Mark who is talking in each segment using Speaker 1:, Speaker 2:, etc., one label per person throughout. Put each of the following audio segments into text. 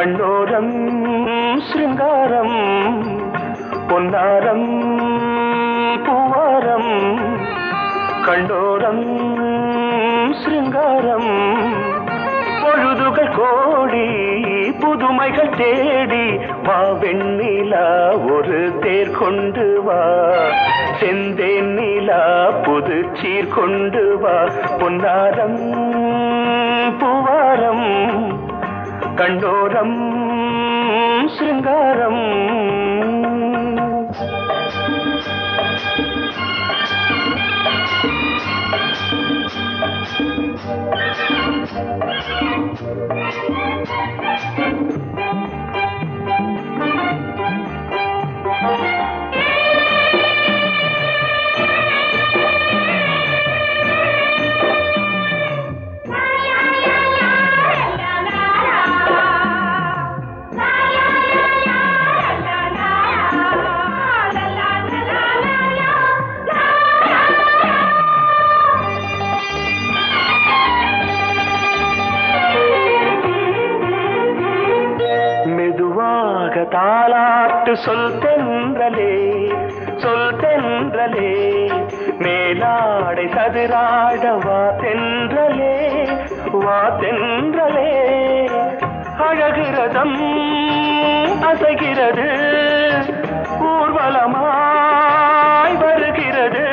Speaker 1: கண்ணோரம் சிருங்காரம் பொன்னாரம் பூவாரம் கண்ணோரம் சிருங்காரம் பொழுதுகள் கோடி புதுமைகள் தேடி வா வெண்ணிலா ஒரு தேர் கொண்டு வா செந்தேன் நிலா புது சீர் கொண்டு வா பொன்னாரம் பூவாரம் கண்டோரம் சிருங்காரம் தாலாட்டு சொல் தென்றலே மேலாடை சதுராட வா தென்றலே அழகிறதம் அசைகிறது ஊர்வலமாய் வருகிறது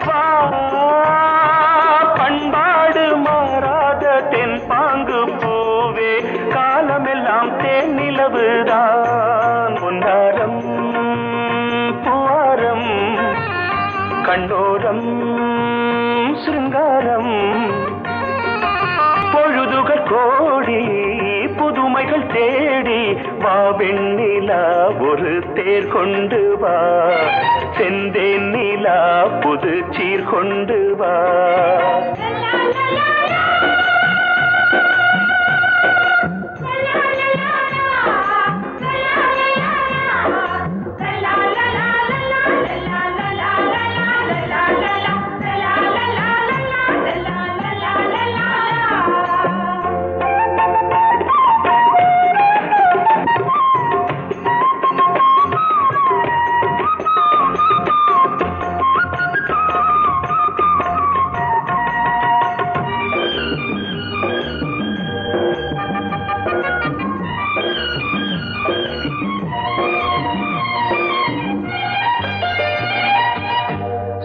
Speaker 1: வா பண்பாடு மாறாத தென் பாங்கு பூவே காலமெல்லாம் தேன் நிலவுதான் பொன்னாரம் பூவாரம் கண்ணோரம் சிருங்காரம் பொழுதுகள் கோடி புதுமைகள் தேடி வா வெண்ணிலா ஒரு தேர் கொண்டு வா செந்தேன் நிலா புது சீர் கொண்டு வா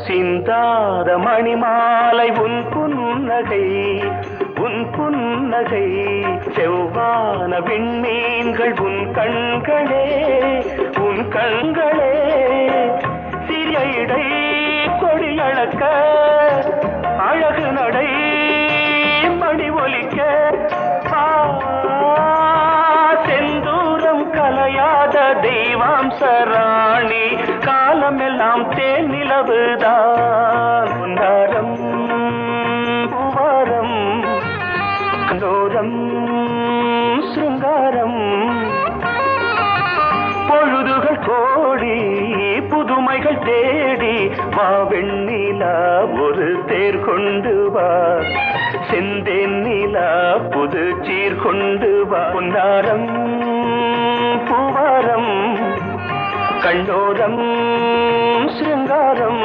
Speaker 1: சிந்தாத மணிமாலை உன் புன்னகை செவ்வான விண்மீன்கள் உன் கண்களே சிறிய இடை கொடியளக்க அழகு நடை மணி ஒலிக்க செந்தூரம் கலையாத தெய்வாம்சராணி காலமெல்லாம் தேன் நிலவுதான் பொன்னாரம் பூவாரம் கண்டோரம் சிருங்காரம் பொழுதுகள் கோடி புதுமைகள் தேடி வா வெண்ணிலா ஒரு தேர் கொண்டு வா செந்தேன் நிலா புது சீர் கொண்டு வா பொன்னாரம் பூவாரம் கண்டோரம் சிருங்காரம்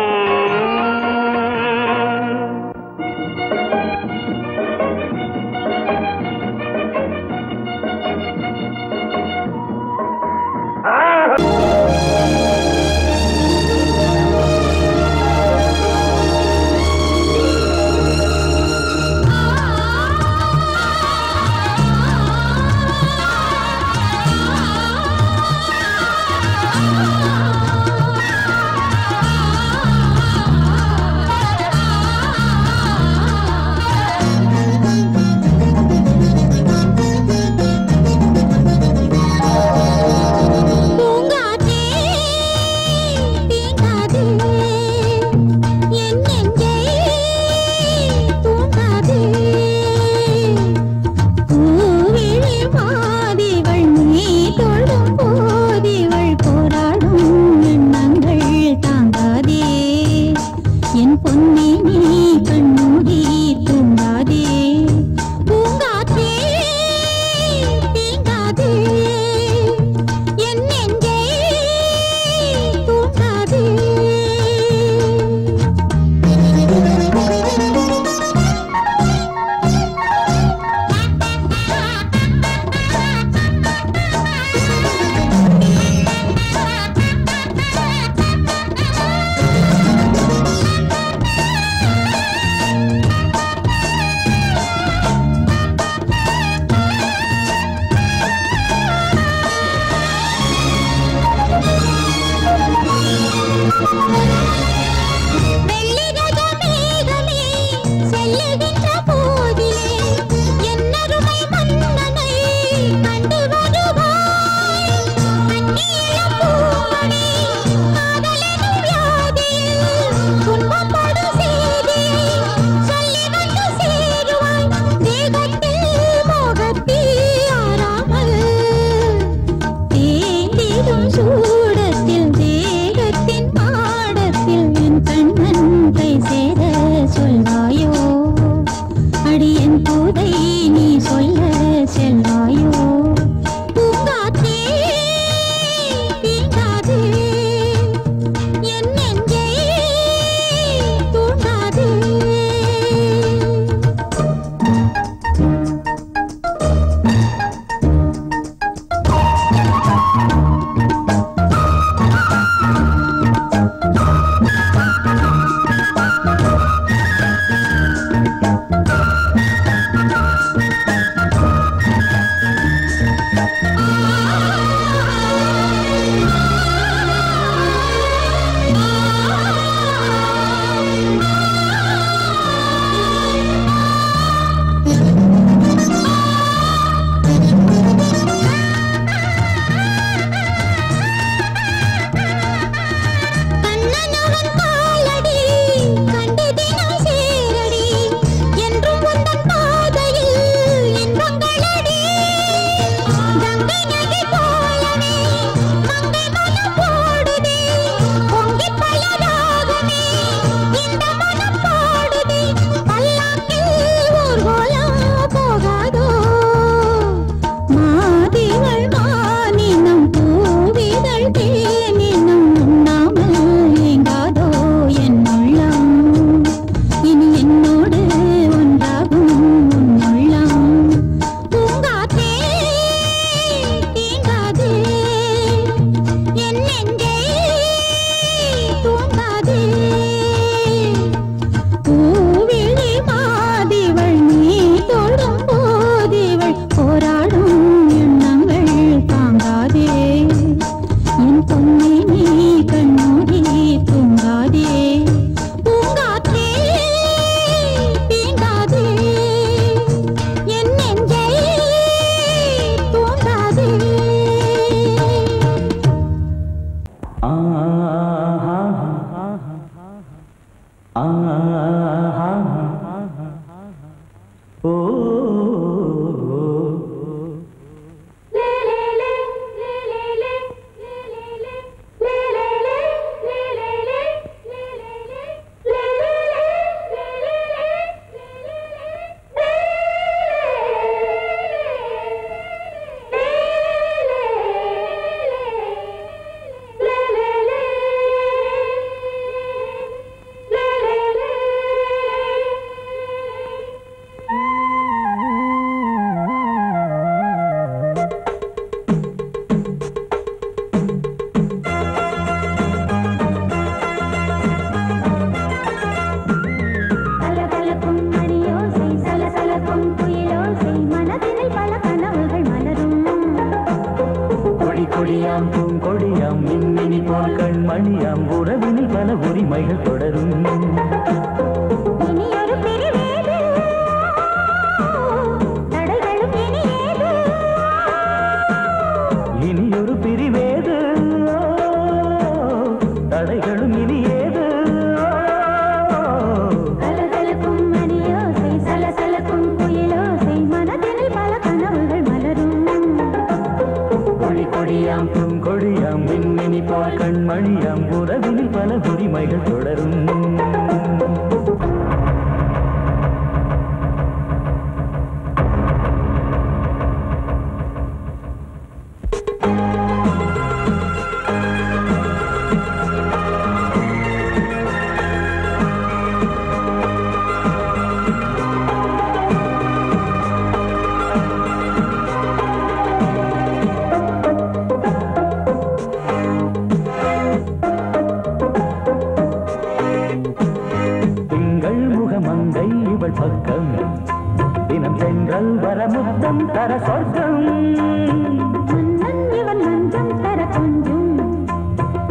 Speaker 2: மன்னன் இவன் மஞ்சம் தர கொஞ்சும்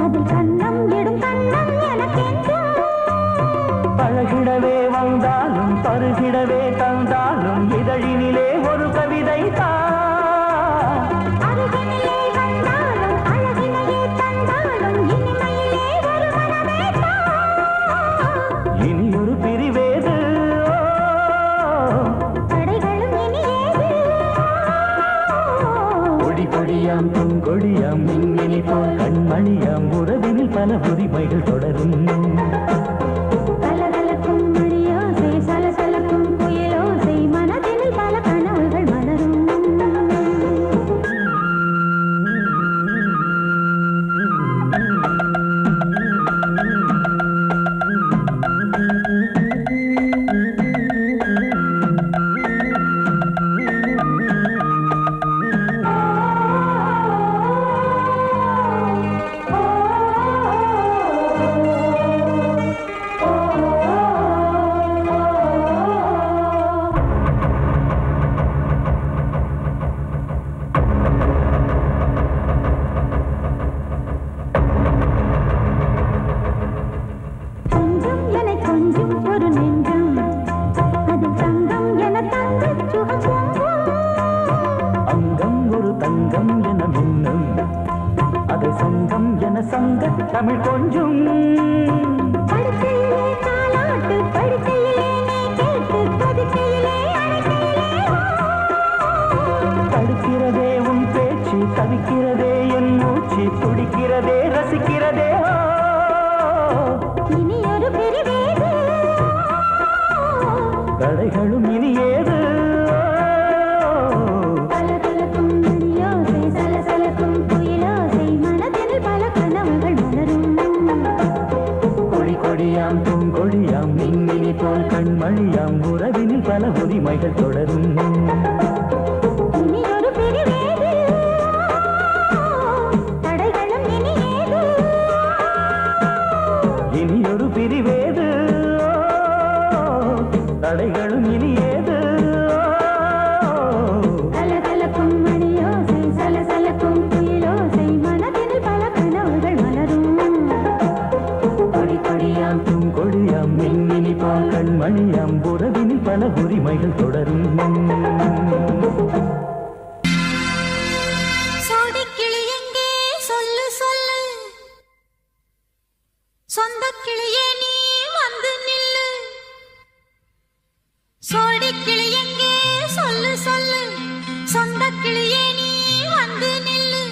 Speaker 2: அதில் கண்ணம் இடும் கண்ணம் உறவினில் பல உரிமைகள் தொடரும். தமிழ் கொஞ்சம் தடுக்கிறதே உன் பேச்சு, தவிக்கிறதே என் மூச்சு, துடிக்கிறதே ரசிக்கிறதே. இனி ஒரு பிரிவேது, தடைகளும் இனி ஏது. கொடியாம் பூங்கொடியாம் மின்மினி போல் கண்மணியாம் உறவினில் பல உரிமைகள் தொடரும். இனி ஒரு பிரிவேது, தடைகளும் இனி ஏது. கலகலக்கும் மணியோசை, சலசலக்கும் குயிலோசை, மனதில் பல கனவுகள் மலரும். கொடியாம் பூங்கொடியாம் மின்மினி போல் கண்மணியாம் உறவினில் பல உரிமைகள் தொடரும்.
Speaker 3: சோடிக்கிளி எங்கே சொல்லு சொல்லு, சொந்த கிளியே நீ வந்து நில்லு. சோடிக்கிளி எங்கே சொல்லு சொல்லு, சொந்த கிளியே நீ வந்து நில்லு.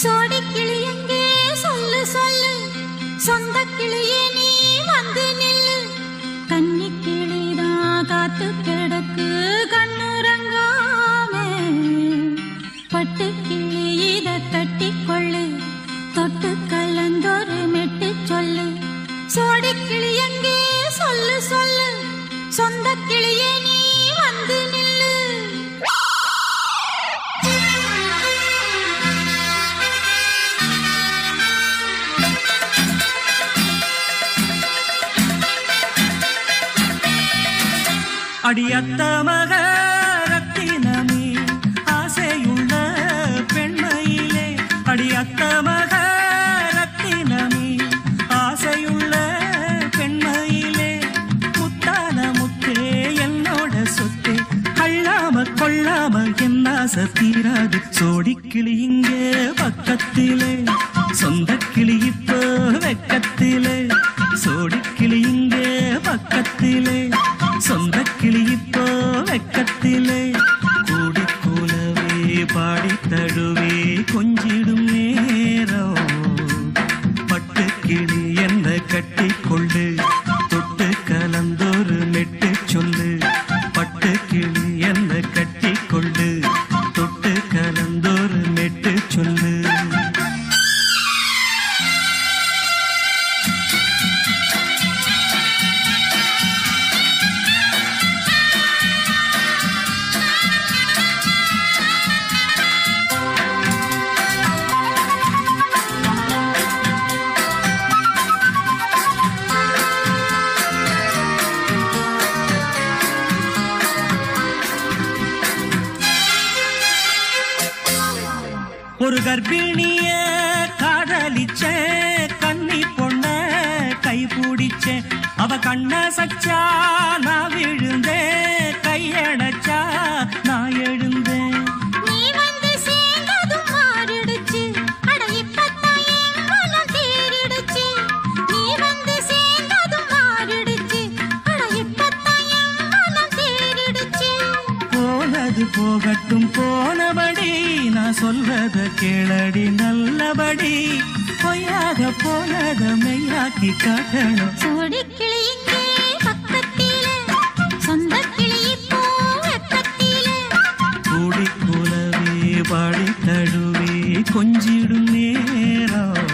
Speaker 3: சோடிக்கிளி எங்கே சொல்லு சொல்லு, சொந்த கிளியே நீ வந்து நில்லு. கன்னி கிளிதான் காத்து கிடக்கு கண்ணுறங்காம, பட்டு கிளி இத கட்டிக்கொள்ளு, தொட்டு கலந்தொரு மெட்டு சொல்லு. சோடிக்கிளி எங்கே சொல்லு சொல்லு, சொந்த கிளியே நீ வந்து நில்லு.
Speaker 2: அடியத்த மக ரத்தினமே ஆசையுள்ள பெண்மையிலே, அடியத்த மக ரத்தினமே ஆசையுள்ள பெண்மையிலே, முத்தான முத்தே என்னோட சொத்தே, அள்ளாம கொள்ளாம என் ஆசை தீராது. சோடிக்கிளி இங்கே பக்கத்திலே, சொந்த கிளி இப்போ வெக்கத்திலே. சோடிக்கிளி இங்கே பக்கத்திலே, சொந்த கிளி இப்போ வெக்கத்திலே. கூடி கூலவே பாடி தழுவே கொஞ்சிடும் நேரம், பட்டு கிளி என்ன கட்டி கொள்ளு, தொட்டு கலந்தொரு மெட்டு சொல்லு. பட்டு கிளி என்ன கட்டி கொள்ளு, தொட்டு கலந்தொரு மெட்டு சொல்லு. ஒரு கர்ப்பிணிய காதலிச்ச கன்னி பொண்ண கை பிடிச்ச, அவ கண்ண சச்சா நான் விழுந்தேன், கையடைச்சா நான் எழுந்தேன்.
Speaker 3: நீ வந்து சேர்ந்ததும் மாறிடுச்சு, அட இப்பத்தான் என் மனம் தேறிடுச்சு. நீ வந்து சேர்ந்ததும் மாறிடுச்சு, அட இப்பத்தான் என் மனம் தேறிடுச்சு.
Speaker 2: போனது போகட்டும் போனபடி, நான் சொல்றத கேளடி நல்லபடி. பொய்யா பொய்யாக போனத மெய்யாக்கி காட்டணும்.
Speaker 3: சோடிக்கிளி இங்கே பக்கத்திலே, சொந்த கிளி இப்போ வெக்கத்திலே.
Speaker 2: கூடி குலவே பாடி தழுவே கொஞ்சிடும் நேரம்.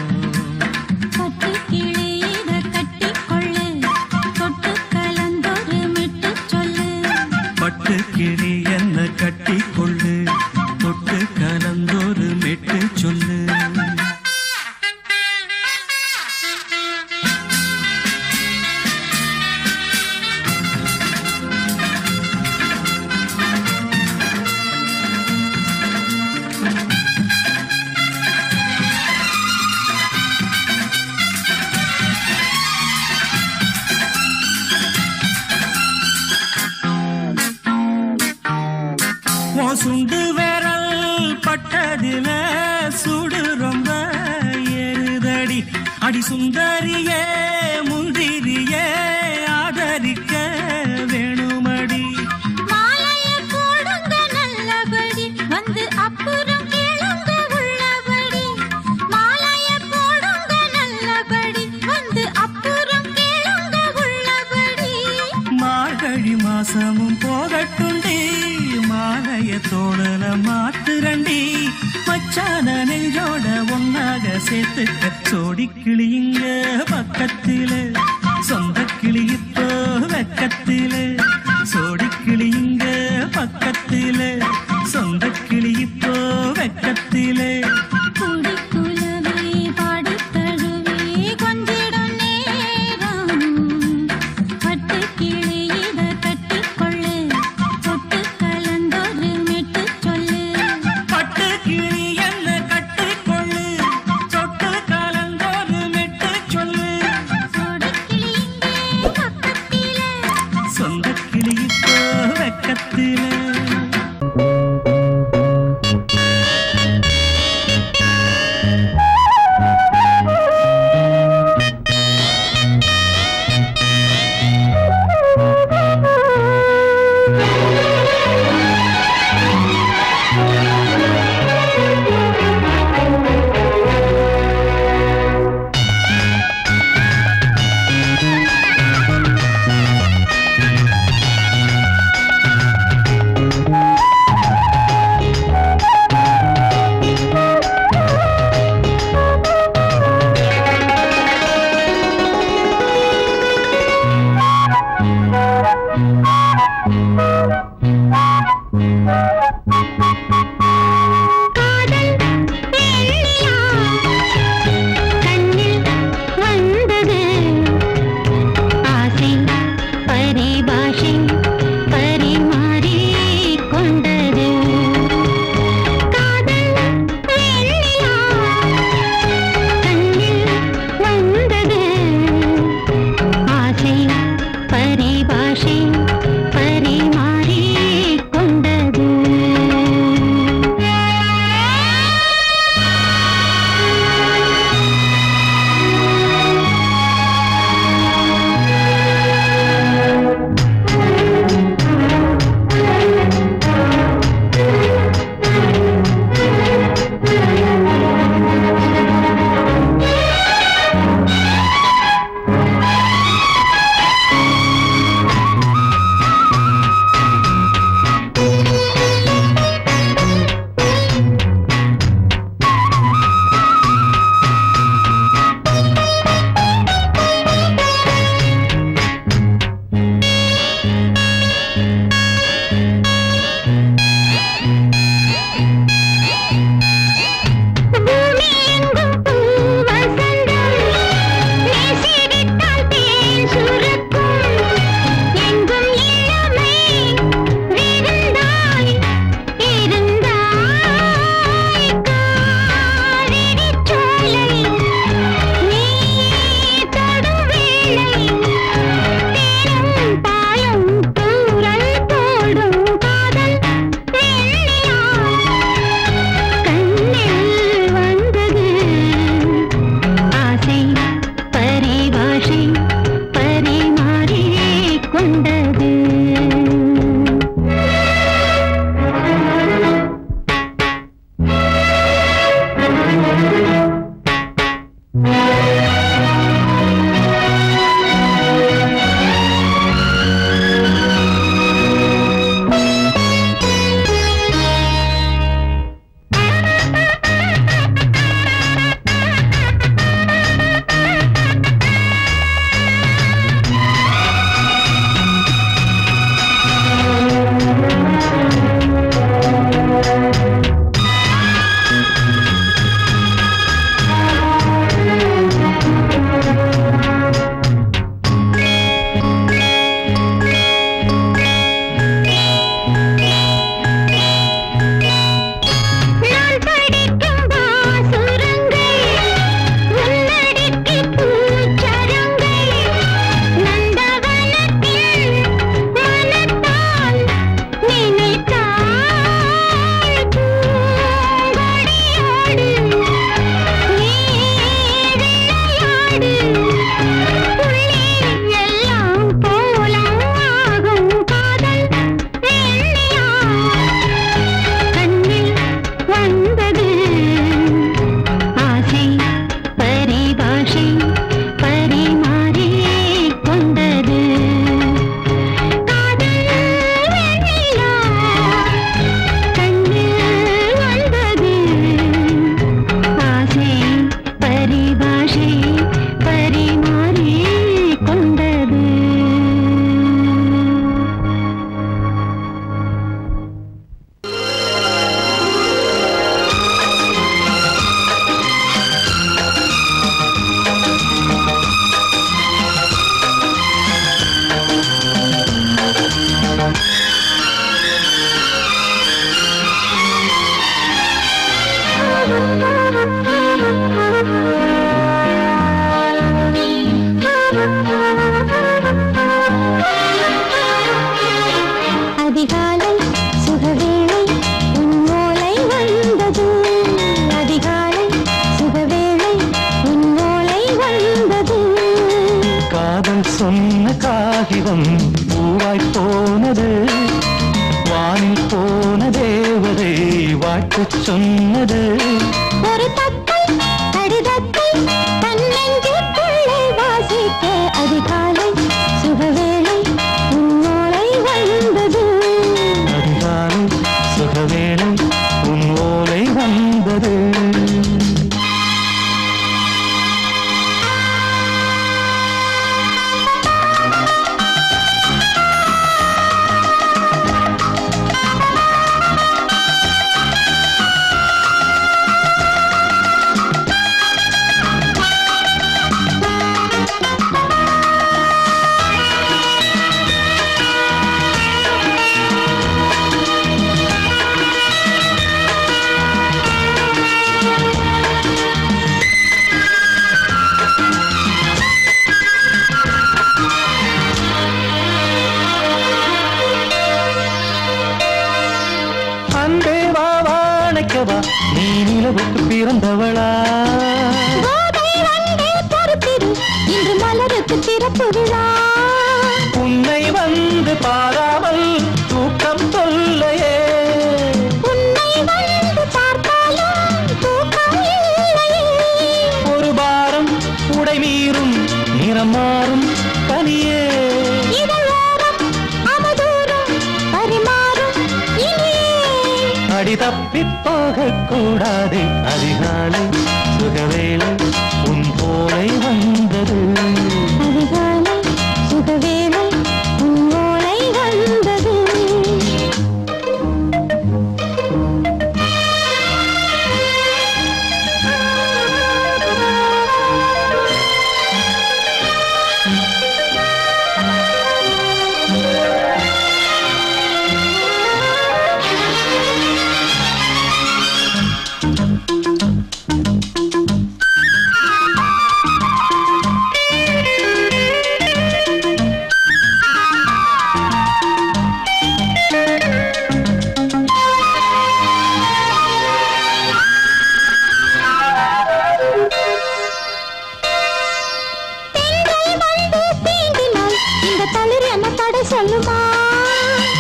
Speaker 3: பட்டு கிளி இத கட்டிக்கொள்ளு, தொட்டு கலந்தொரு மிட்டு சொல்லு.
Speaker 2: பட்டு கிளி என்ன கட்டிக்கொள்ளு, தொட்டு கலந்தொரு மெட்டு சொல்லு. சுண்டு விரல் பட்டதில சுடு ரொம்ப ஏறுதடி. அடி சுந்தரியே முந்திரியே ஆதரிக்க வேணுமடி.
Speaker 3: மாலைய போடுங்க நல்லபடி, வந்து அப்புறம் கேளுங்க உள்ளபடி. மாலைய போடுங்க நல்லபடி, வந்து அப்புறம் கேளுங்க உள்ளபடி.
Speaker 2: மார்கழி மாசமும் போகட்டுண்டி, மாலைய தோழல மாத்துரண்டி. மச்சான நெஞ்சோட ஒன்னாக சேர்த்துக்க. சோடி கிளியுங்க பக்கத்தில, சொந்த கிளி இப்போ வெக்கத்தில. சோடி கிளியுங்க பக்கத்தில, சொந்த கிளி இப்போ வெக்கத்தில.
Speaker 3: குடி குலவே பாடி தழுவே கொஞ்சிடும் நேரம். பட்டு கிளி இத கட்டிக்கொள்ளு, தொட்டு கலந்தொரு மெட்டு சொல்லு.
Speaker 2: பட்டு கிளி என்ன கட்டிக்கொள்ளு, தொட்டு கலந்தொரு மெட்டு சொல்லு.
Speaker 3: சோடிக்கிளி இங்கே
Speaker 2: காதல் சொன்ன காகிதம் பூவாய் போனது, வானில் போன தேவதை வாழ்த்துச் சொன்னது.
Speaker 3: ஒரு தத்தை கடிதத்தை தன்னெஞ்சுக்குள்ளே வாசிக்க அதிகாலை சுகவேளை உன்னோலை வந்தது.
Speaker 2: அதிகாலை சுகவேளை உன் ஓலை வந்தது. நீ நிலவுக்கு பிறந்தவளா?
Speaker 3: இன்று மலருக்கு திறப்பு விழா.
Speaker 2: உன்னை வந்து பாராமல் தூக்கம் சொல்லையே.
Speaker 3: உன்னை வந்து பார்த்தாலும் தூக்கம் இல்லையே.
Speaker 2: ஒரு பாரம் உடை மீறும் நிறம் மாறும் தனியே.
Speaker 3: இதழோரம் அவதூறும் பரிமாறும் இனியே.
Speaker 2: அடி தப்பி போகக் கூடாது. அதிகாலை சுகவேளை உன் போலை வந்தது.
Speaker 3: அதிகாலை சுகவேளை உன் ஓலை வந்தது.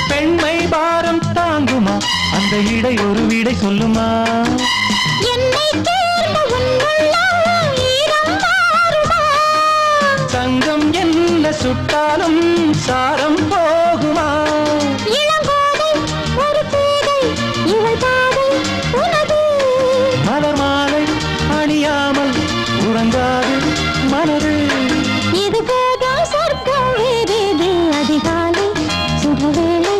Speaker 2: பெண்மை பாரம் தாங்குமா? அந்த இடை ஒரு விடை சொல்லுமா?
Speaker 3: என்னை தேர்ந்த உன்னுள்ளம் ஈரம் மாறுமா?
Speaker 2: தங்கம் என்ன சுட்டாலும் சாரம் போகுமா?
Speaker 3: இளங்கோதை ஒரு பேதை இவள் பாதை உனது.
Speaker 2: மலர் மாலை அணியாமல் உறங்காது மனது.
Speaker 3: இது போதும் சொர்க்கம் வேறேது. அதிகாலை சுகவேளை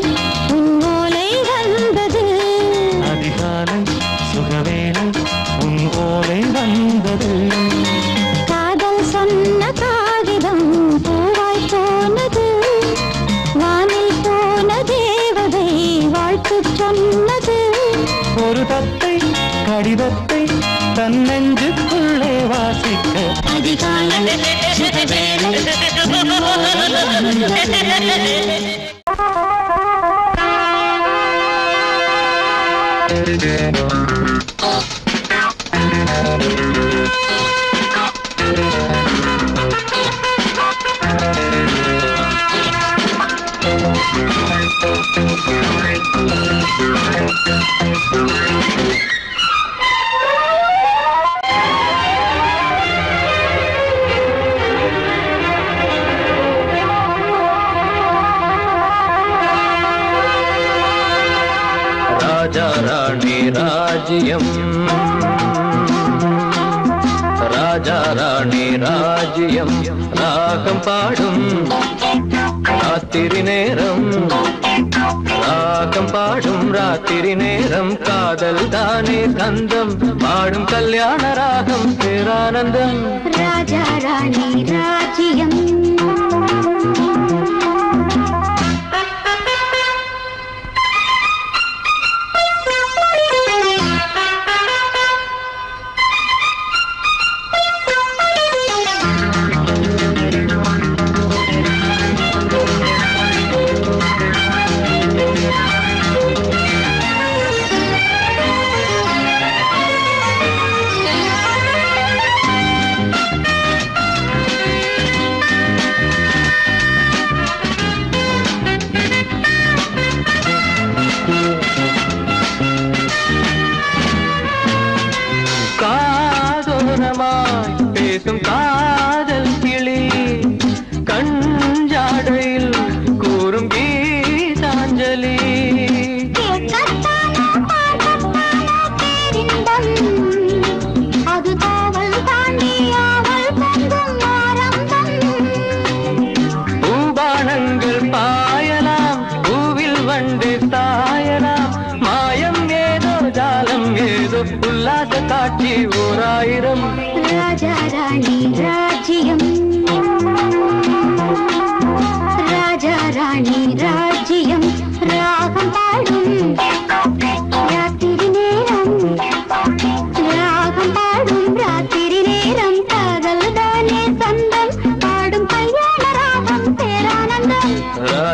Speaker 3: உன் ஓலை வந்தது.
Speaker 2: அதிகாலை சுகவேளை உன் ஓலை வந்தது.
Speaker 3: காதல் சொன்ன காகிதம் பூவாய் போனது, வானில் போன தேவதை வாழ்த்துச் சொன்னது.
Speaker 2: ஒரு தத்தை கடிதத்தை தன்னெஞ்சுக்குள்ளே வாசிக்க
Speaker 3: அதிகாலை சுகவேளை உன் ஓலை வந்தது.
Speaker 2: ராஜா ராணி ராஜ்யம், ராஜா ராணி ராஜ்யம், ராகம் பாடும் ராத்திரி நேரம், ராகம் பாடும் ராத்திரி நேரம். காதல் தானே கந்தம் பாடும் கல்யாண ராகம் பேரானந்தம்.
Speaker 3: ராஜா ராணி ராஜ்யம்.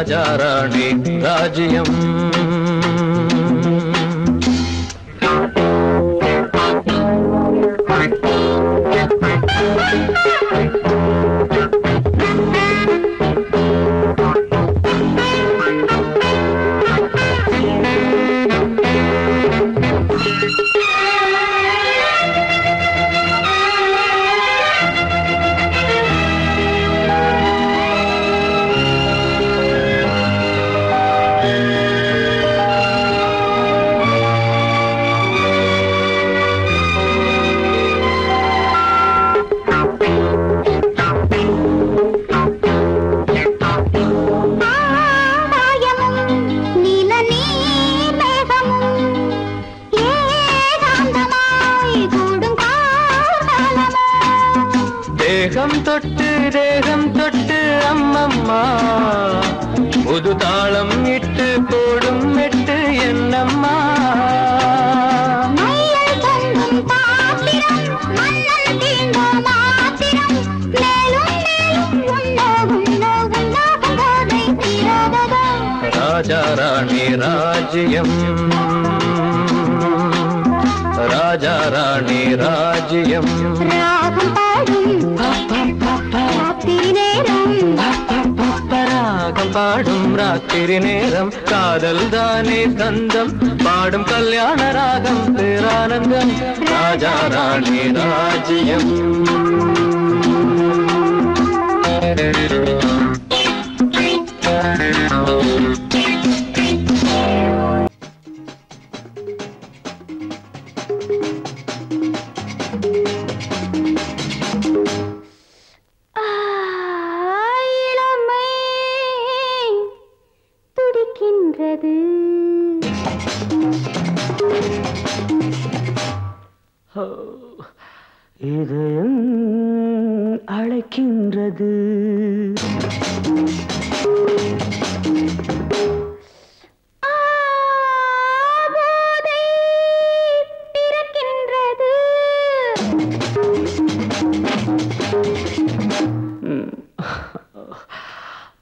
Speaker 2: ராஜா ராணி ராஜ்யம். தேகம் தொட்டு அம்மம்மா புது தாளம் இட்டு போடும் மெட்டு என்னம்மா. ராஜா ராணி ராஜ்யம், ராஜா ராணி ராஜ்யம். ராகம் பாடும் ராத்திரி நேரம் காதல் தானே கந்தம் பாடும் கல்யாண ராகம் பேரானந்தம். ராஜா ராணி ராஜ்யம்.
Speaker 1: இதயம் அழைக்கின்றது,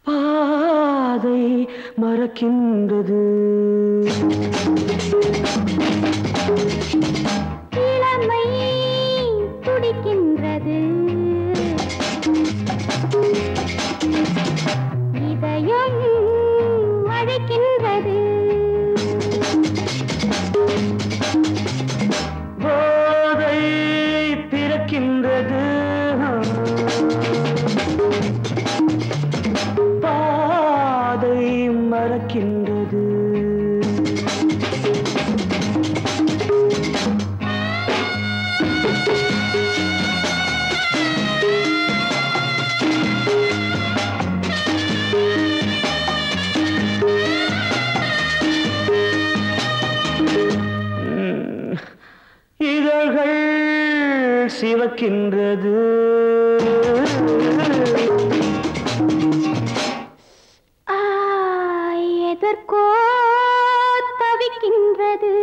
Speaker 1: பாதை மறக்கின்றது.
Speaker 3: இதயம் அழைக்கின்றது,
Speaker 1: போதை பிறக்கின்றது, பாதை மறக்கின்றது. இதழ்கள் சிவக்கின்றது,
Speaker 3: எதற்கோ தவிக்கின்றது.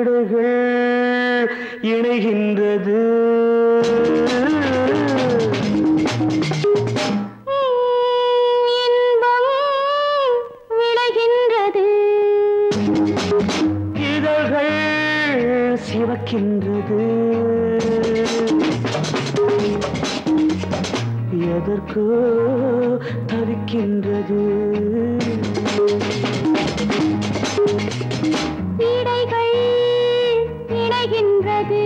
Speaker 1: இடைகள் இணைகின்றது, சிவக்கின்றது, எதற்கோ தவிக்கின்றது.
Speaker 3: இடைகள் இணைகின்றது,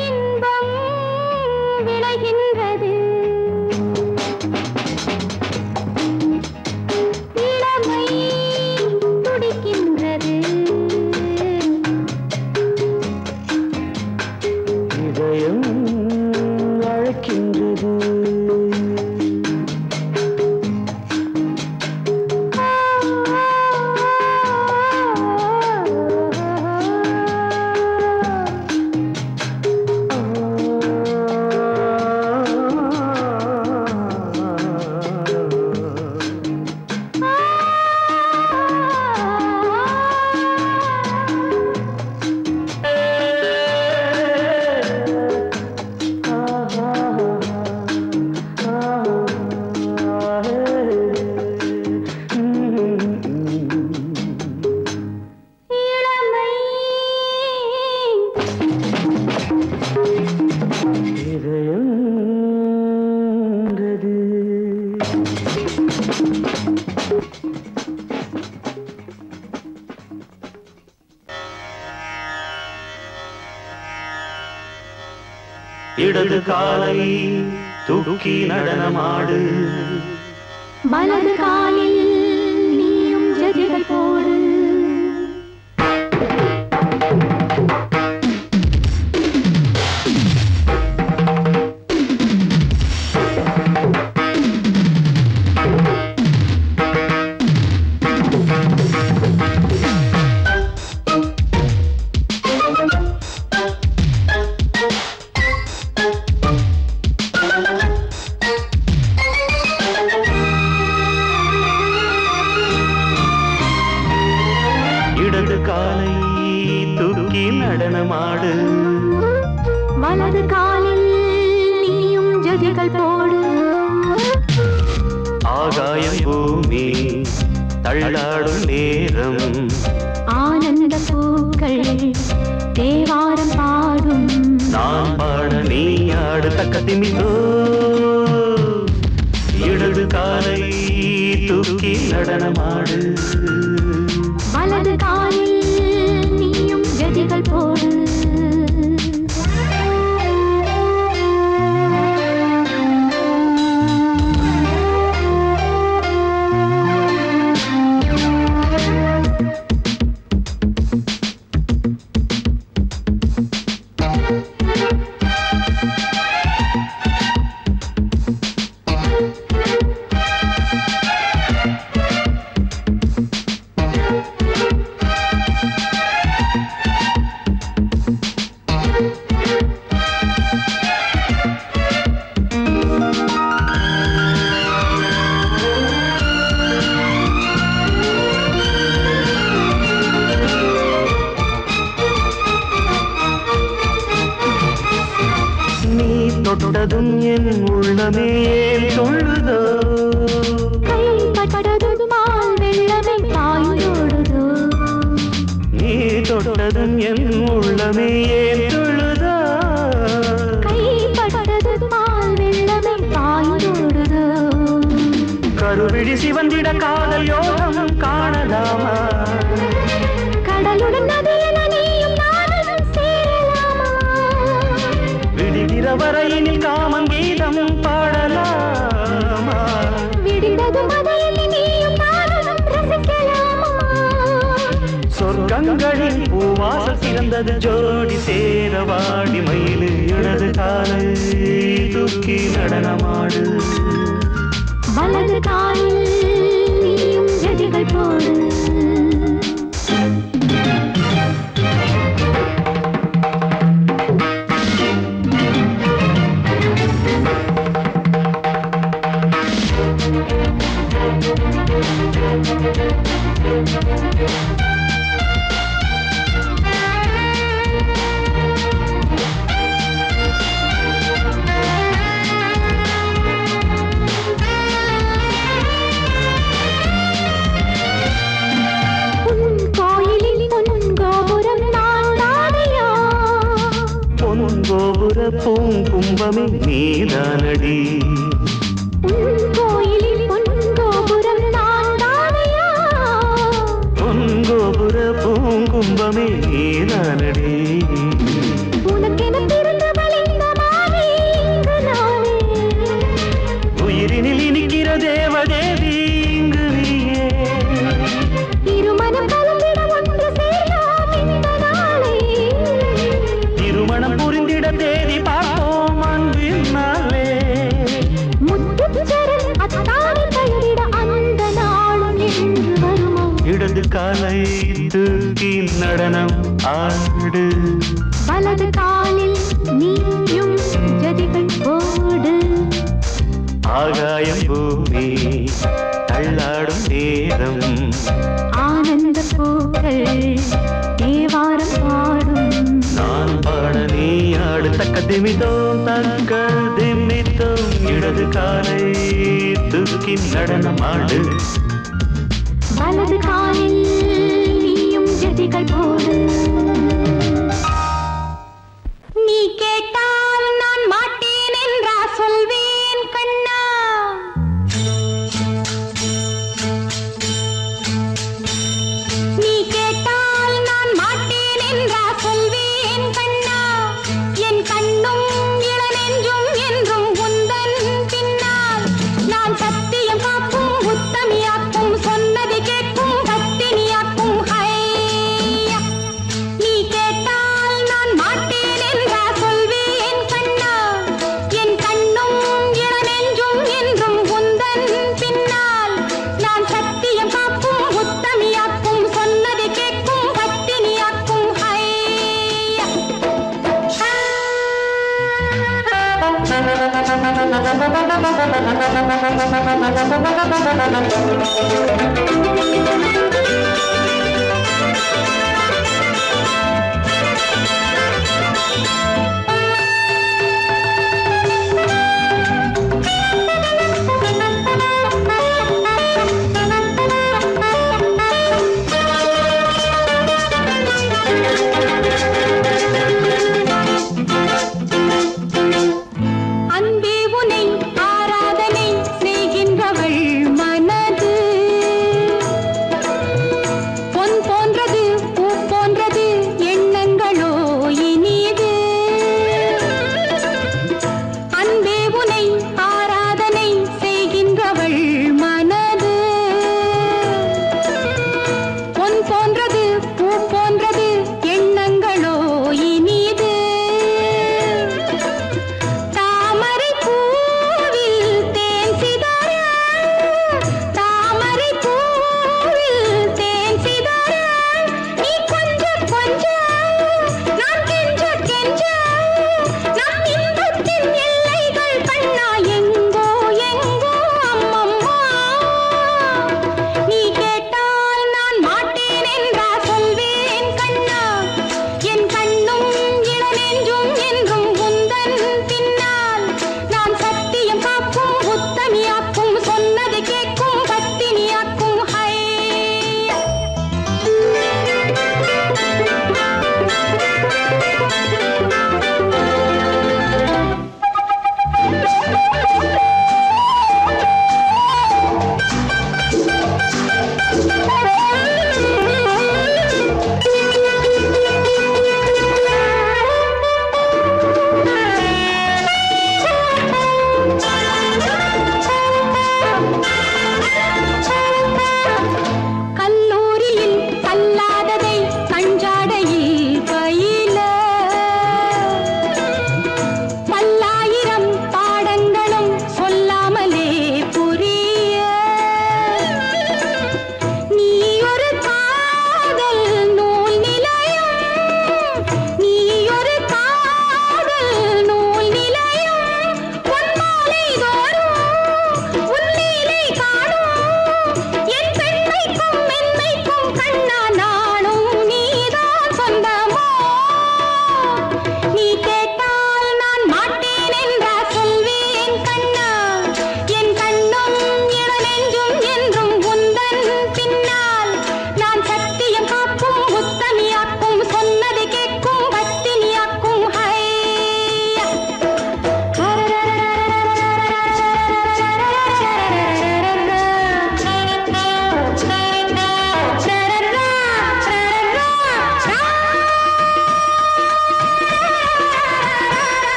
Speaker 3: இன்பம் விளைகின்றது. இளமை துடிக்கின்றது,
Speaker 1: இதயம் அழைக்கின்றது. இடது காலை தூக்கி நடனமாடு
Speaker 3: வலது காலில் நீயும் ஜதிகள் போடு
Speaker 1: இடது காலை தூக்கி நடனமாடு
Speaker 3: வலது காலில் நீயும் ஜதிகள் போடு
Speaker 1: ஆகாயம் பூமி தள்ளாடும் நேரம்
Speaker 3: ஆனந்த பூக்கள் தேவாரம் பாடும்
Speaker 1: நான் பாட நீ ஆடு தக்க திமிதோ இடது காலை தூக்கி நடனமாடு
Speaker 3: வலது காலில் நீயும் ஜதிகள் போடு
Speaker 1: தொட்டதும் என் உள்ளமே தொழுதோ
Speaker 3: கைப்பட்டதும் மால் வெள்ளமே பாயோடுதோ
Speaker 1: நீ தொட்டதும் என் உள்ளமே தொழுதோ
Speaker 3: கைப்பட்டதும் மால் வெள்ளமே பாயோடுதோ
Speaker 1: கருவிழி சிவந்திட காதல் யோகம் காணலாமா
Speaker 3: கடலுடன் நதியில நீயும் நானும் சேரலாமா
Speaker 1: விடுகிற வரையினில் காமம் கீதம் பாடலாமா
Speaker 3: விடிந்தது மதையில் நீயும் நானும் ரசிக்கலாமா
Speaker 1: சொர்க்கங்களில் பூவாசல் சிறந்தது ஜோடி சேரவாடி மயிலு இடது காலை தூக்கி நடனமாடு
Speaker 3: வலது காலில் நீயும் ஜதிகள் போடு
Speaker 1: பூங்கும்பமே நீதானடி
Speaker 3: கோயிலில் பொன்கோபுரம் நான் தானையா
Speaker 1: பொன்கோபுர பூங்கும்பமே நீதானடி
Speaker 3: உனக்கென பிறந்த வளைந்த மாலை இங்கு நானே
Speaker 1: உயிரினில் இனிக்கிற தேவதேவி இங்கு நீயே
Speaker 3: இருமனம் கலந்திட ஒன்று சேரலாம் இந்த நாளே
Speaker 1: திருமணம் புரிந்திட தேதி பார்ப்போம் அன்பின் நாளே
Speaker 3: முத்துச்சரன் அத்தானை பெயரிட அந்த நாளும் என்று வருமோ
Speaker 1: இடது காலை தூக்கி நடனம் ஆடு
Speaker 3: வலது காலில் நீயும் ஜதிகள் போடு
Speaker 1: ஆகாயம் பூமி தள்ளாடும் நேரம்
Speaker 3: ஆனந்த பூக்கள் தேவாரம் பாடும்
Speaker 1: நான் பாட நீ ஆடு தக்க திமிதோம் தக்க திமித்தோம் இடது காலை தூக்கி நடனமாடு
Speaker 3: வலது காலில் நீயும் ஜதிகள் போடு நீ கேட்டால் நான் மாட்டேன் என்றா சொல்வேன் கண்ணா நீ கேட்டால் நான் மாட்டேன் என்றா சொல்வேன் கண்ணா என் கண்ணும் இள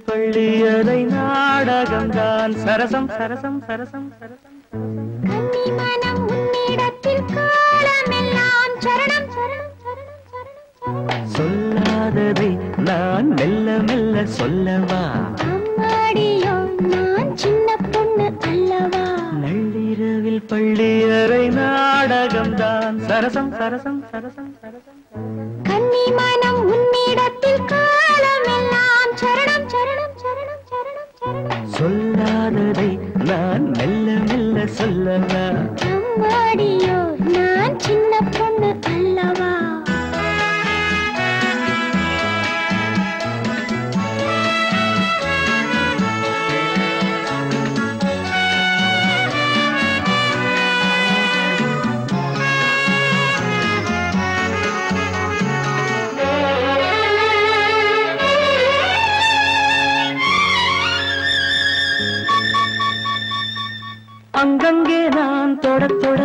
Speaker 2: பள்ளியறை நாடகம்தான் சரசம் சரசம் சரசம் சரசம்
Speaker 3: கன்னிமனம் உன்னிடத்தில் காலமெல்லாம் சரணம் சரணம் சரணம் சரணம்
Speaker 2: சொல்லாததை நான் மெல்ல மெல்ல சொல்லவா
Speaker 3: அம்மாடியோ நான் சின்ன பொண்ணு அல்லவா
Speaker 2: நள்ளிரவில் பள்ளியறை நாடகம்தான் சரசம் சரசம் சரசம் சரசம்
Speaker 3: கன்னிமனம் உன்னிடத்தில் காலமெல்லாம் சரணம் சரணம் சரணம் சரணம் சரணம்
Speaker 2: சொல்லாததை நான் மெல்ல மெல்ல சொல்லவா
Speaker 3: அம்மாடியோ நான் சின்ன பொண்ணு அல்லவா
Speaker 2: அங்கங்கே நான் தொட தொட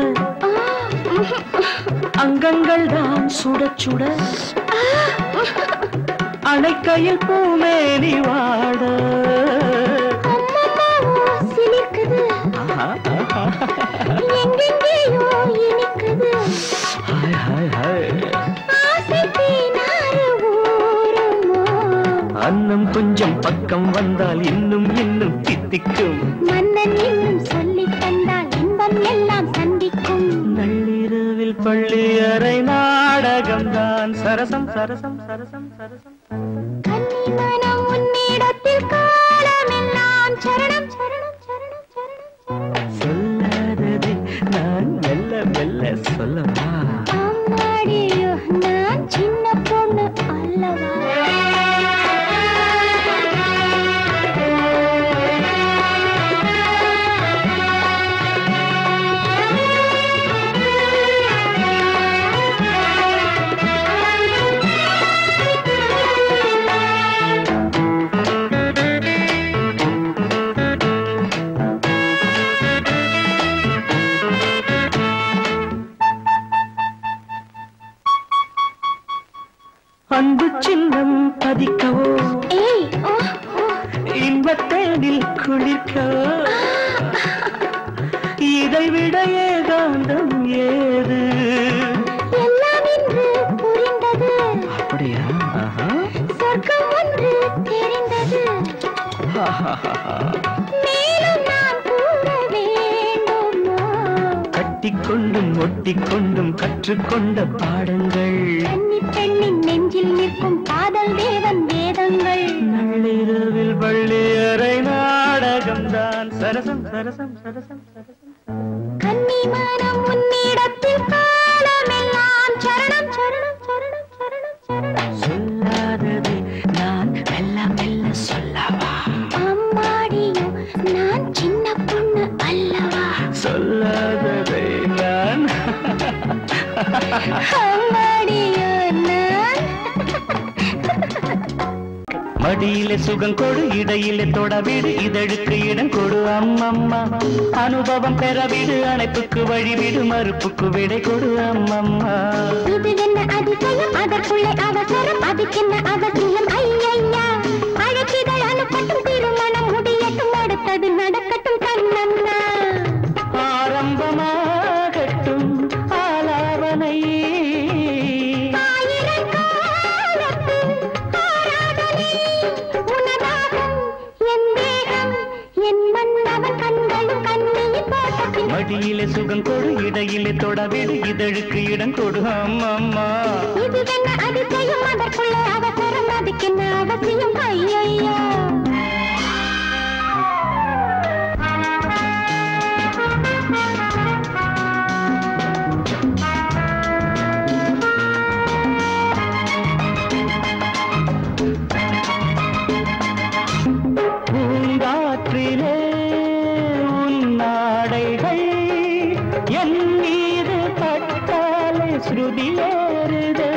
Speaker 2: அங்கங்கள் தான் சுட சுட அணைக்கையில் பூமேனி வாட அன்னம் கொஞ்சம் பக்கம் வந்தால் இன்னும் இன்னும் தித்திக்கும்
Speaker 3: மன்னன் இன்னும் சொல்லி தந்தால் இன்பம் எல்லாம் சந்திக்கும்
Speaker 2: நள்ளிரவில் பள்ளி அறை நாடகம்தான் சரசம் சரசம் சரசம் சரசம்
Speaker 3: கன்னிமனம் உன்னிடத்தில் காலமெல்லாம் சரணம் சரணம் சரணம் சரணம்
Speaker 2: சொல்லாததை நான் மெல்ல மெல்ல சொல்லவா
Speaker 3: அம்மாடியோ நான் சின்ன பொண்ணு அல்லவா
Speaker 2: அன்பு சின்னம் பதிக்கவோ இன்பத்தேனில் குளிக்கவோ இதைவிட ஏகாந்தம் ஏது
Speaker 3: எல்லாம் இன்று புரிந்தது
Speaker 2: அப்படியா
Speaker 3: சொர்க்கம் ஒன்று தெரிந்தது மேலும் நான் கூற வேண்டுமா
Speaker 2: கட்டிக்கொண்டும் ஒட்டிக்கொண்டும் கற்றுக்கொண்ட பாடங்கள்
Speaker 3: கன்னி பெண்ணின் நெஞ்சில் நிற்கும் காதல் தேவன் வேதங்கள்
Speaker 2: நள்ளிரவில் பள்ளி அறை நாடகம்தான் சரசம் சரசம் சரசம் சரசம்
Speaker 3: கன்னிமனம் உன்னிடத்தில் காலமெல்லாம் சரணம் சரணம் சரணம் சரணம் சரணம்
Speaker 2: சொல்லாததை நான் மெல்ல மெல்ல சொல்லவா
Speaker 3: அம்மாடியோ நான் சின்ன பொண்ணு அல்லவா
Speaker 2: சொல்லாததை நான்
Speaker 3: அம்மாடியோ நான்
Speaker 2: மடியிலே சுகம் கொடு இடையிலே தொடவிடு இதழுக்கு இடம் கொடு அம்மம்மா அனுபவம் பெறவிடு அணைப்புக்கு வழிவிடு மறுப்புக்கு விடை கொடு அம்மம்மா
Speaker 3: இது என்ன அதிசயம் அதற்குள்ளே அவசரம் அதுக்கென்ன அவசியம் ஐயா அழைச்சிதழ் அனுப்பட்டும் திருமணம் முடியட்டும் அடுத்தது நடக்கட்டும் கண்ணம்மா
Speaker 2: ஆரம்பமாகட்டும் ஆலாவனை மடியிலே சுகம் கொடு இடையிலே தொடவிடு இதழுக்கு இடம் கொடு அம்மம்மா
Speaker 3: இது என்ன அதிசயம் அதற்குள்ளே அவசரம் அதுக்கென்ன அவசியம் ஐயா
Speaker 2: பூங்காற்றிலே உன்னாடைகள் என் மீது பட்டாலே ஸ்ருதியேறுதே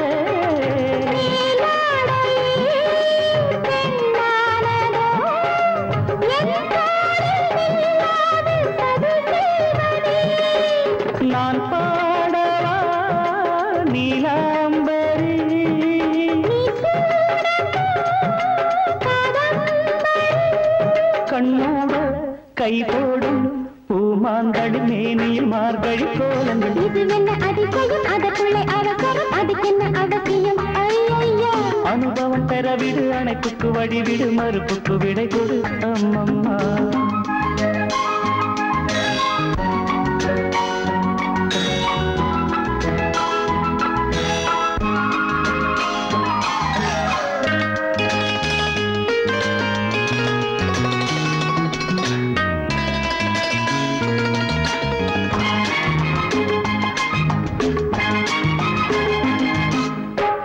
Speaker 2: நான் பாடவா நீலாம்பரி கண்ணோட கை போடும் பூமாங்கடி மேனியில் மார்கழி கோலங்கள்
Speaker 3: இது என்ன அதிசயம் அதற்குள்ளே அவசரம் அதுக்கென்ன அவசியம் ஐயா
Speaker 2: அனுபவம் பெறவிடு அணைப்புக்கு வழிவிடு மறுப்புக்கு விடை கொடு அம்மம்மா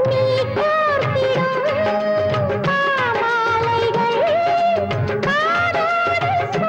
Speaker 3: நீ கோர்த்திடும் மாலைகள் காதோடு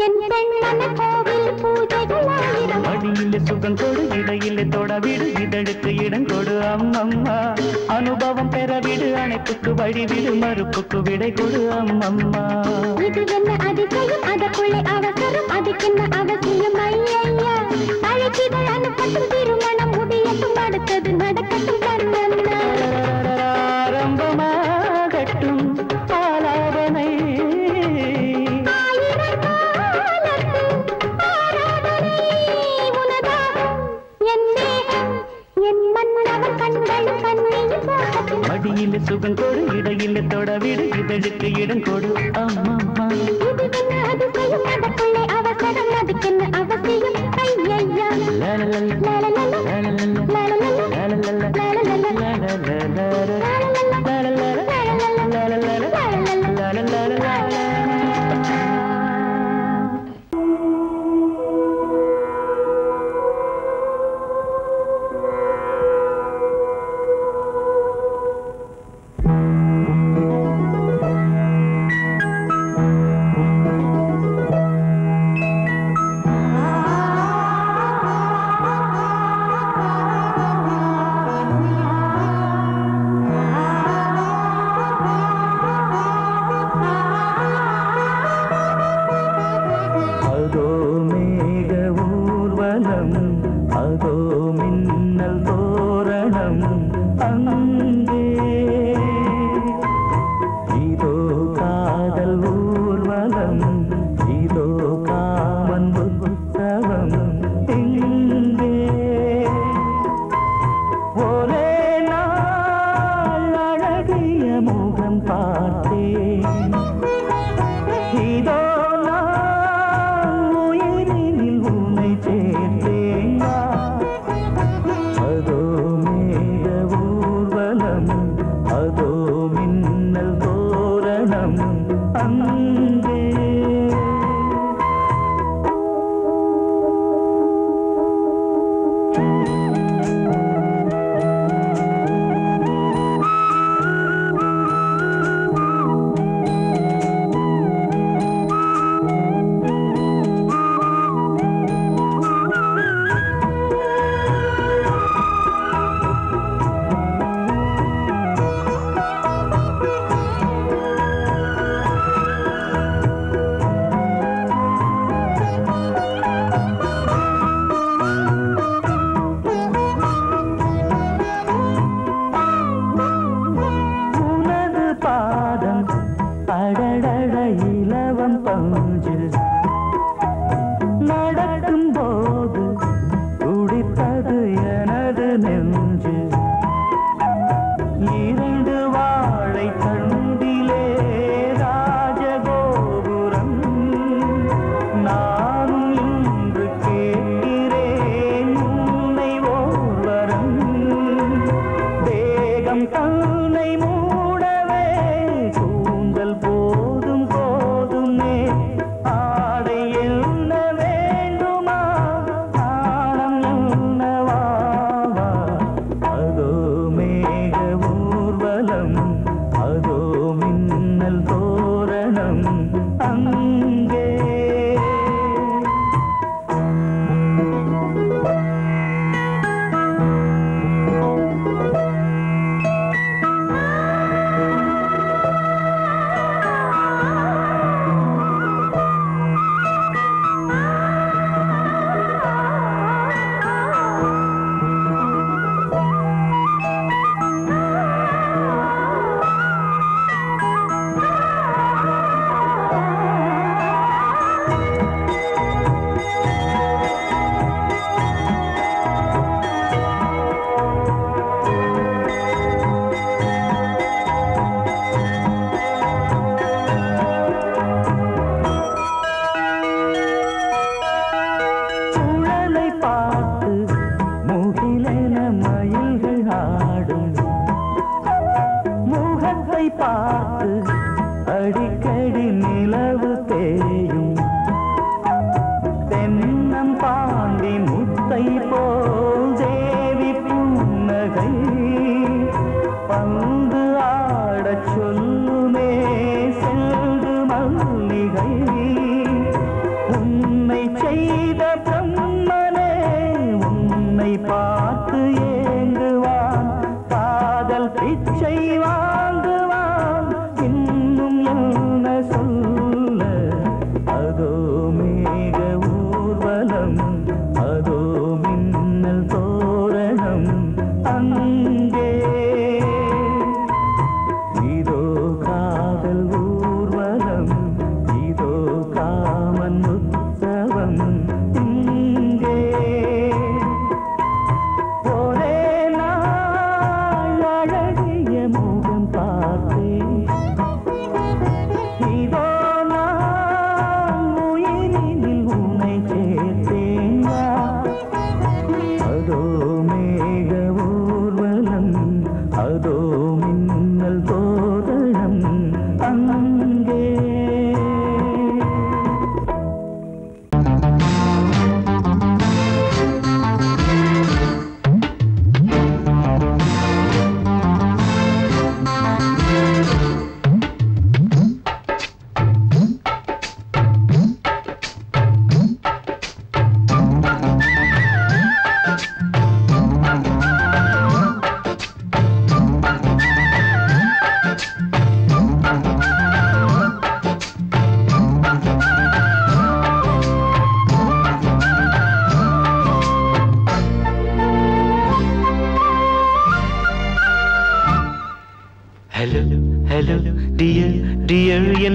Speaker 3: என் பெண்ணன கோவில் பூஜைகள் ஆயிரம்
Speaker 2: மடியிலே சுகம் கொடு இடையிலே தொடவிடு இதழுக்கு இடம் கொடு அம்மம்மா அனுபவம் பெறவிடு அணைப்புக்கு வழிவிடு மறுப்புக்கு விடை கொடு அம்மம்மா
Speaker 3: இது என்ன அதிசயம் அதற்குள்ளே அவசரம் அதுக்கென்ன அவசியம் ஐயா அழைச்சிதழ் அனுப்பட்டும் திருமணம் முடியட்டும் அடுத்தது நடக்கட்டும் கண்ணன்னா
Speaker 2: ஆரம்பமாகட்டும் ஆலாபனை மடியிலே சுகம் கொடு இடையிலே தொடவிடு இதழுக்கு இடம் கொடு அம்மம்மா
Speaker 3: அதிசயம் அதற்குள்ளே அவசரம் அதுக்கென்ன அவசியம் ஐயா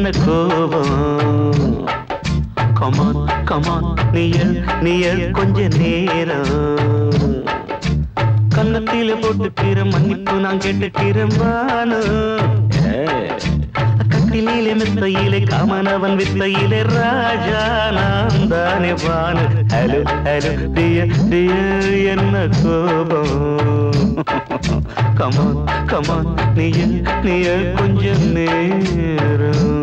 Speaker 2: என்ன கோபம் கமான் கமான் நீயல் கொஞ்ச நேரம் கன்னத்தில போட்டுக்கிற மன்னிப்பு நான் கேட்டுக்கிறேன் பானு கட்டிலே மெத்தையிலே காமனவன் வித்தையிலே ராஜா நான் தானே பானு ஹலோ ஹலோ டியர் என்ன கோபம் கமான் கமான் நீயல் கொஞ்ச நேரம்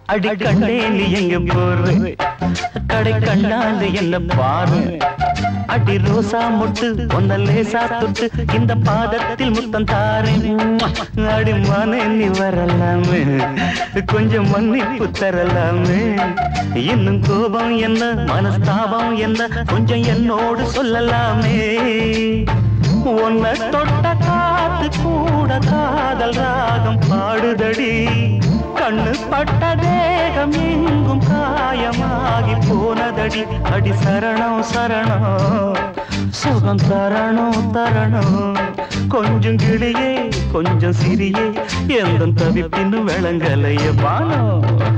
Speaker 2: அடி கண்டே நீ எங்க போற கடை கண்டாந்து என்ன பாரு அடி ரோசா முட்டு ஒன்ன லேசா தொட்டு இந்த பாதத்தில் முத்தம் தாரேன் அடி மானே நீ வரலாமே கொஞ்சம் மன்னிப்பு தரலாமே இன்னும் கோபம் என்ன மனஸ்தாபம் என்ன கொஞ்சம் என்னோடு சொல்லலாமே உன்னை தொட்ட காத்து கூட காதல் ராகம் பாடுதடி கண்ணு பட்ட தேகம் எங்கும் காயமாகி போனதடி அடி சரணம் சரணம் சுகம் தரணும் தரணும் கொஞ்சம் கிளியே கொஞ்சம் சிறியே எந்த தவிப்பின்னு விளங்கலைய பானோ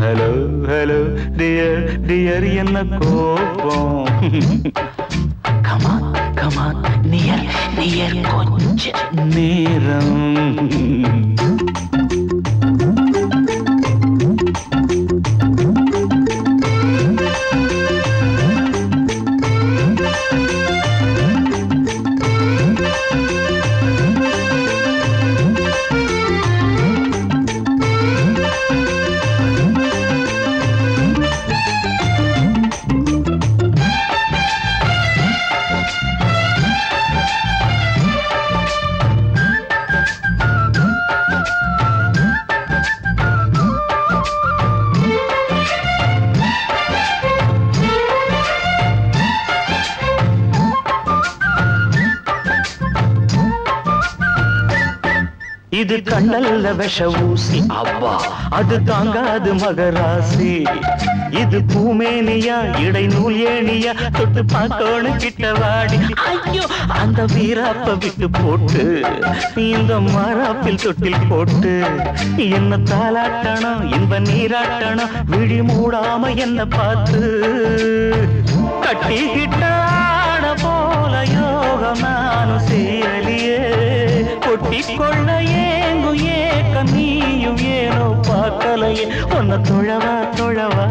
Speaker 2: ஹலோ ஹலோ டியர் டியர் என்ன கோபம் கமான் கமான் நியர் கொஞ்ச நேரம் இது கண்ணல்ல விஷ ஊசி அவ்வா அது தாங்காது மகராசி இது பூமேனியா இடை நூல் ஏனியா தொட்டு பார்க்கோணு கிட்ட வாடி ஐயோ அந்த வீராப்ப விட்டு போட்டு இந்த மாறாப்பில் தொட்டில் போட்டு என்ன தாளாட்டணும் இன்ப நீராட்டணும் விழி மூடாம என்ன பார்த்து கட்டிக்கிட்ட போல யோகம் நானும் சேரலியே கொட்டிக்கொள்ள ஏங்கு ஏக்க நீயும் ஏனோ பார்க்கலையே உன்னை தொழவா தொழவா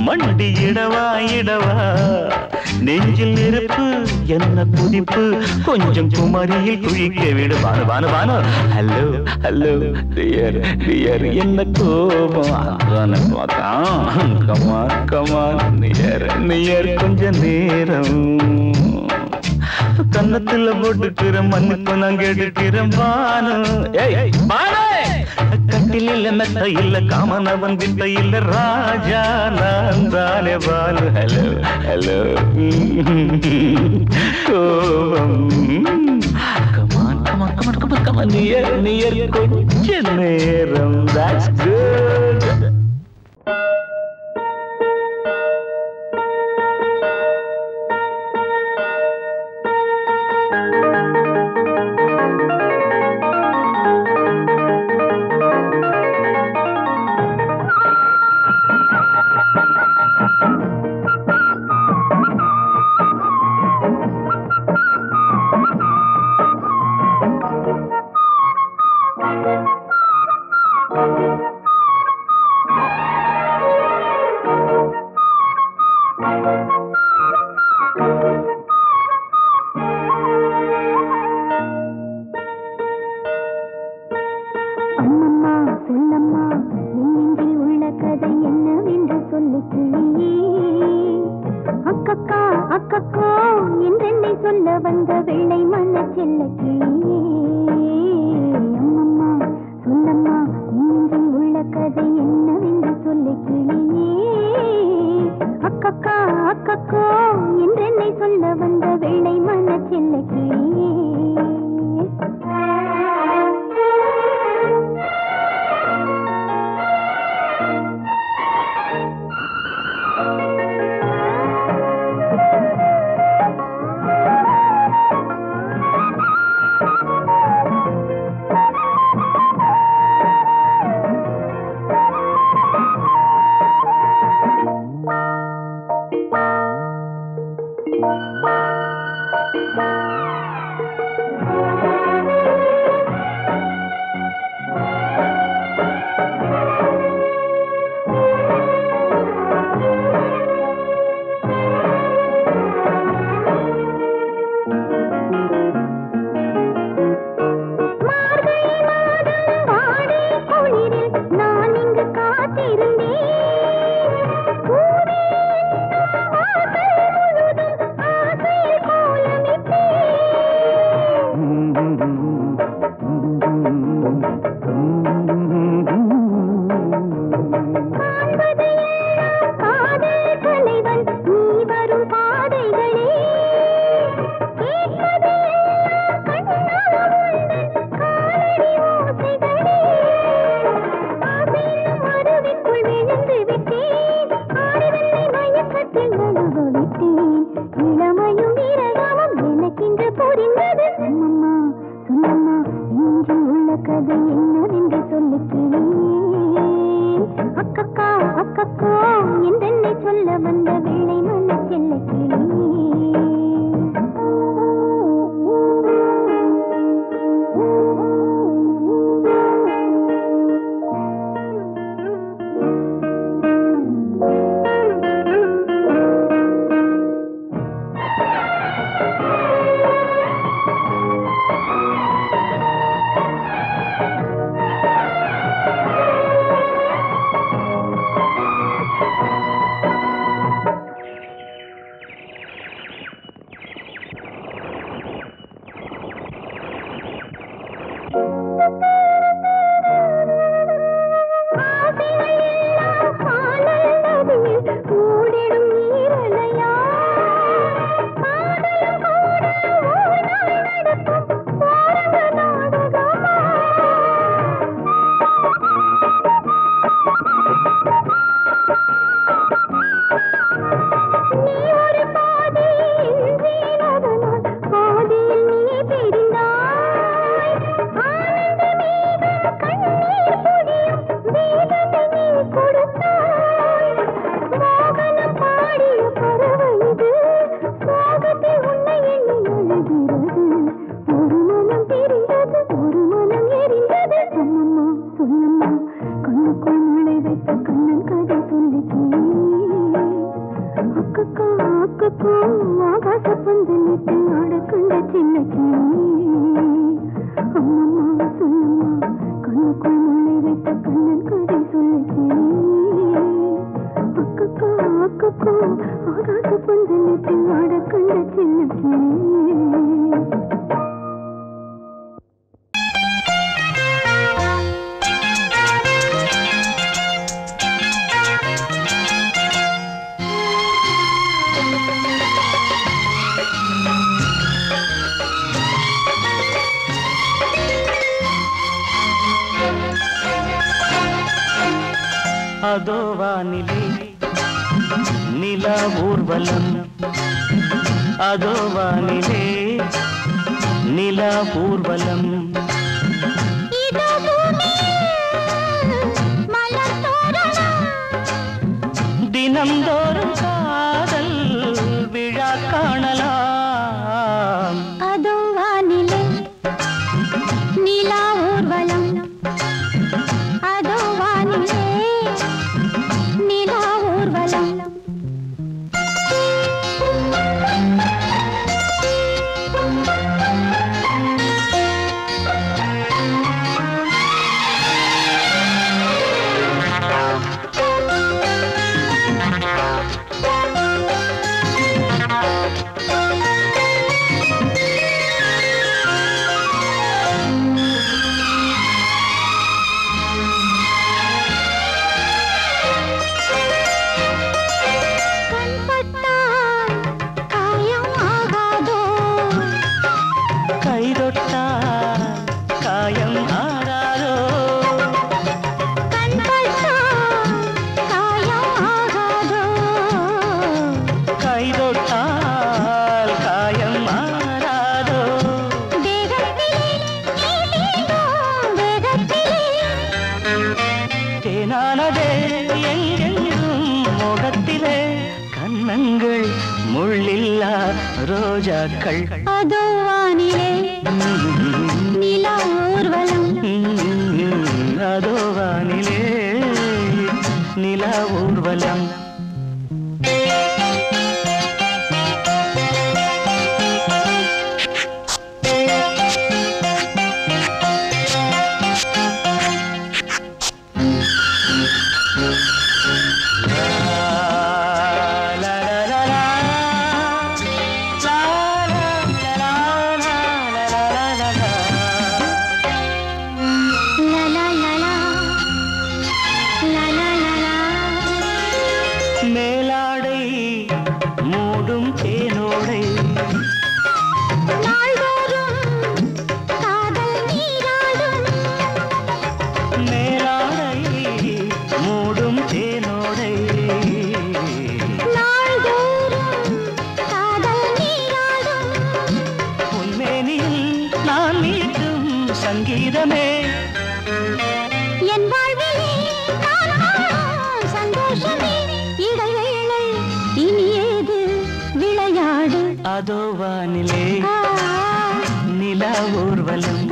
Speaker 2: மண்டி இடவா இடவா நெஞ்சில் நெருப்பு என்ன குதிப்பு கொஞ்சம் குமரியில் குழிக்க விடு Banu Banu Banu hello hello dear dear என்ன கோபம் கமான் கமான் நியர் கொஞ்ச நேரம் கன்னத்துல போட்டுக்கிற மன்னிப்பு நான் கேட்டுக்கிறேன் பானு கட்டில மெத்த இல்ல காமனவன் வித்த இல்ல ராஜா நான் தானே பானு ஹலோ ஹலோ கோபம் come on come on come on come on come on near கொஞ்ச நேரம் that's good
Speaker 3: கிளியே அக்கக்கா அக்கக்கோ என்றென்னை சொல்ல வந்த வெள்ளை மன செல்ல கிளியே
Speaker 2: அதோ வானிலே நிலா ஊர்வலம் அதோ வானிலே நிலா ஊர்வலம் தினம்தோறும் காதல் விழா காணலாம்
Speaker 3: அதோ வானிலே நிலா ஊர்வலம் அதோ வானிலே நிலா ஊர்வலம்
Speaker 2: தேனானதே எங்கெங்கும் மோகத்திலே கண்ணங்கள் முள்ளில்லா ரோஜாக்கள்
Speaker 3: அதோ வானிலே நிலா ஊர்வலம்
Speaker 2: அதோ வானிலே நிலா ஊர்வலம் மேலாடை மூடும் தேனோடை மேலாடை மூடும் தேனோடை உன்மேனில் நான் மீட்டும் சங்கீதமே
Speaker 3: என் வாழ்விலே சந்தோஷமே இடைவேளை இனியேது விளையாடு
Speaker 2: அதோ வானிலே நிலா ஊர்வலம்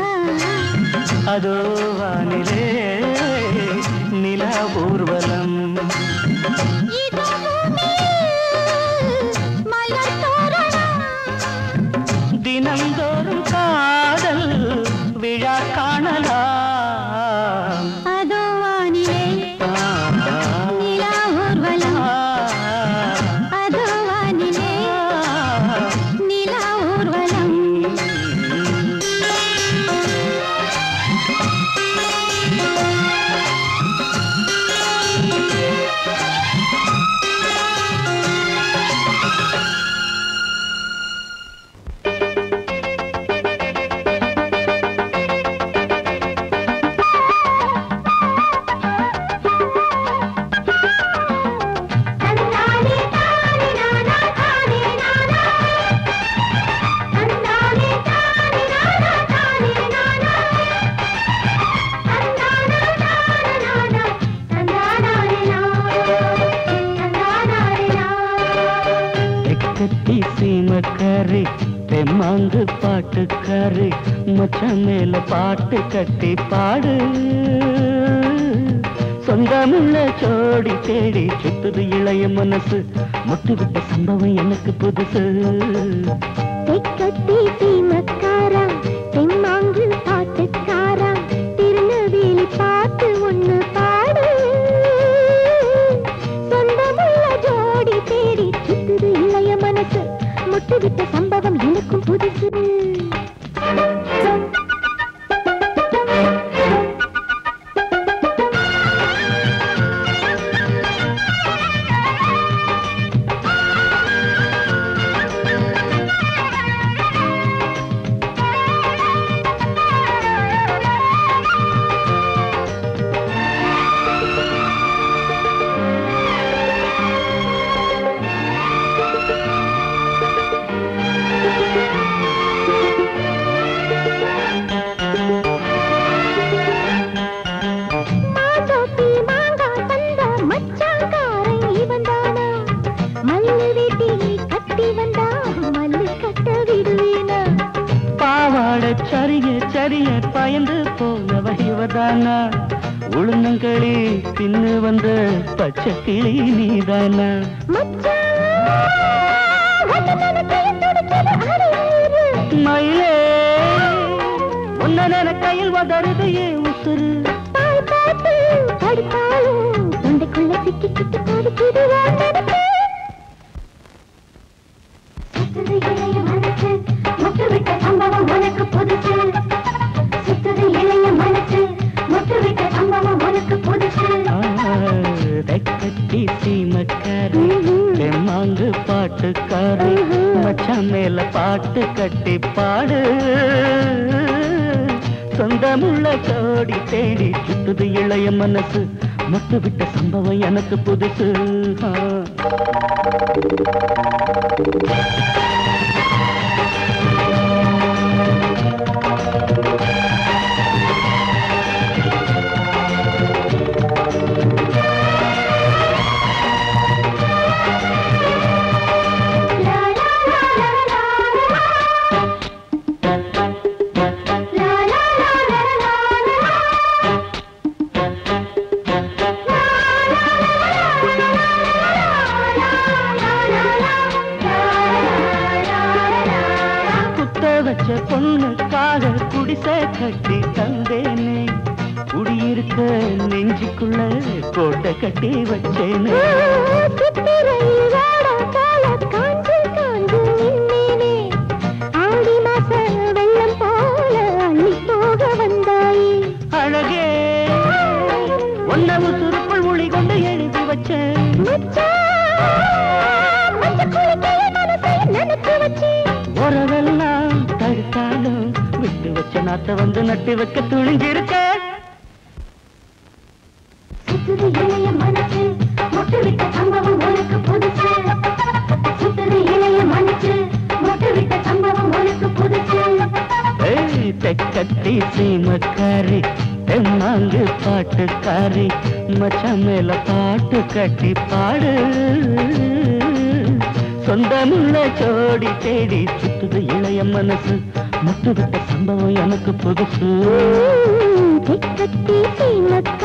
Speaker 2: அதோ வானிலே நிலா ஊர்வலம் தினந்தோறும் காதல் விழா காணலாம்
Speaker 3: அதோ வானிலே நிலா ஊர்வலம் அதோ வானிலே நிலா ஊர்வலம்
Speaker 2: கட்டி சீமக்காரி தெம்மாங்கு பாட்டுக்காரி மச்சான் மேல பாட்டு கட்டி பாடு சொந்தமுள்ள ஜோடி தேடி சுத்துது இளைய மனசு முட்டுவிட்ட சம்பவம் எனக்கு புதுசு
Speaker 3: கட்டி சீமக்காரா தெம்மாங்கு பாட்டுக்காரா திருநெல்வேலி பாட்டு ஒண்ணு பாடு சொந்தமுள்ள ஜோடி தேடி சுத்துது இளைய மனசு முட்டுவிட்ட சம்பவம் எனக்கும் புதுசு
Speaker 2: சரிய பயந்து போனவ இவதானா உளுந்தங்களி தின்னு வந்த பச்சை கிளி நீதானா மயிலே உன்ன கையில் வதருது ஏன் உசுறு
Speaker 3: தொண்டைக்குள்ள சிக்கி சிக்கி பாதிக்குது முட்டுவிட்ட சம்பவம் உனக்கு புதுசு சுத்துது இளைய மனசு முட்டுவிட்ட சம்பவம் உனக்கு புதுசு
Speaker 2: கட்டி சீமக்காரி தெம்மாங்கு பாட்டுக்காரி மச்சான் மேல பாட்டு கட்டி பாடு சொந்தமுள்ள ஜோடி தேடி சுத்துது இளைய மனசு முட்டுவிட்ட சம்பவம் எனக்கு புதுசு கட்டி தந்தேனே குடியிருக்க நெஞ்சுக்குள்ள கோட்டை கட்டி வச்சேனே அழகே ஒன்னவு சுருக்குள் மொழி கொண்டு எழுதி வச்சேன் உறவெல்லாம் தடுத்தாலும் விட்டு வச்ச நாத்த வந்து நட்டு வைக்க துணிஞ்சிருக்க
Speaker 3: இளைய மனசு மொட்டு விட்ட சம்பவம் உனக்கு புதுசு சுத்தது இளைய மனசு மொட்டு விட்ட சம்பவம் உனக்கு புதுசு
Speaker 2: தெக்கத்தி சீமக்காரி தெம்மாங்கு பாட்டுக்காரி மச்சான் மேல பாட்டு கட்டி பாடு சொந்தமுள்ள ஜோடி தேடி சுத்துது இளைய மனசு முட்டு விட்ட சம்பவம் எனக்கு புதுசு
Speaker 3: தெக்கத்தி சீமக்காரி